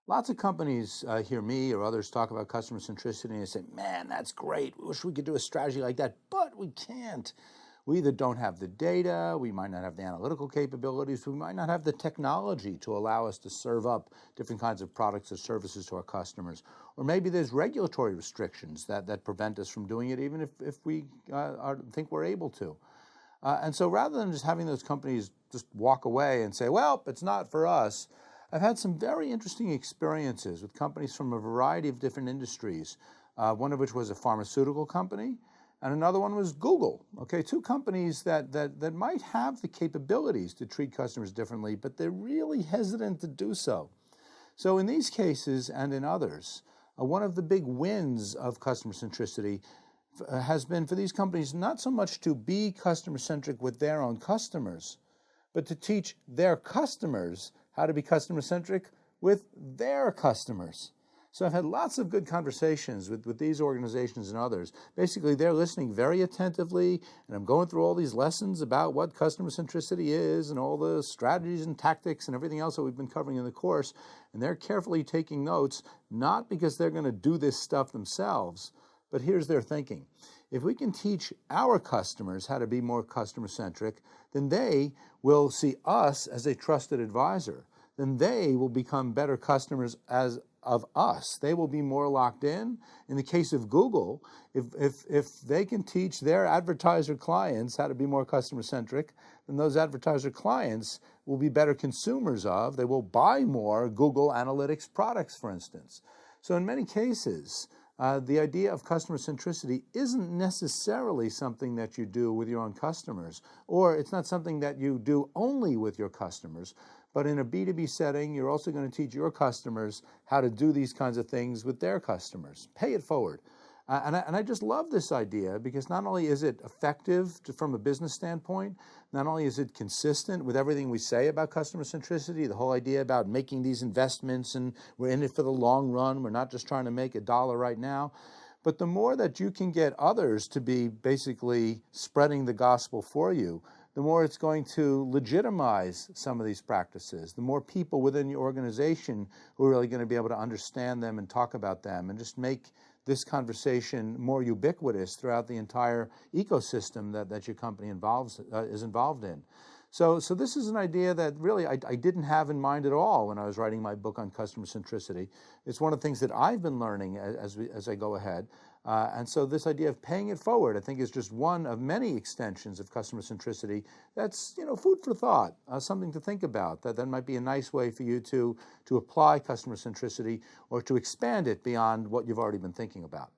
Lots of companies hear me or others talk about customer centricity and they say, man, that's great. We wish we could do a strategy like that, but we can't. We either don't have the data, we might not have the analytical capabilities, we might not have the technology to allow us to serve up different kinds of products or services to our customers. Or maybe there's regulatory restrictions that prevent us from doing it, even if we think we're able to. And so rather than just having those companies just walk away and say, well, it's not for us, I've had some very interesting experiences with companies from a variety of different industries, one of which was a pharmaceutical company, and another one was Google. Okay, two companies that might have the capabilities to treat customers differently, but they're really hesitant to do so. So in these cases and in others, one of the big wins of customer centricity has been for these companies not so much to be customer-centric with their own customers, but to teach their customers how to be customer-centric with their customers. So I've had lots of good conversations with these organizations and others. Basically, they're listening very attentively, and I'm going through all these lessons about what customer centricity is and all the strategies and tactics and everything else that we've been covering in the course, and they're carefully taking notes, not because they're going to do this stuff themselves, but here's their thinking. If we can teach our customers how to be more customer-centric, then they will see us as a trusted advisor. Then they will become better customers of us. They will be more locked in. In the case of Google, if they can teach their advertiser clients how to be more customer-centric, then those advertiser clients will be better consumers of. They will buy more Google Analytics products, for instance. So in many cases, the idea of customer centricity isn't necessarily something that you do with your own customers, or it's not something that you do only with your customers, but in a B2B setting, you're also going to teach your customers how to do these kinds of things with their customers. Pay it forward. And I just love this idea because not only is it effective from a business standpoint, not only is it consistent with everything we say about customer centricity, the whole idea about making these investments and we're in it for the long run, we're not just trying to make a dollar right now, but the more that you can get others to be basically spreading the gospel for you, the more it's going to legitimize some of these practices, the more people within your organization who are really going to be able to understand them and talk about them and just make this conversation more ubiquitous throughout the entire ecosystem that your company is involved in. So this is an idea that really I didn't have in mind at all when I was writing my book on customer centricity. It's one of the things that I've been learning as I go ahead. And so this idea of paying it forward, I think, is just one of many extensions of customer centricity that's, food for thought, something to think about. That might be a nice way for you to apply customer centricity or to expand it beyond what you've already been thinking about.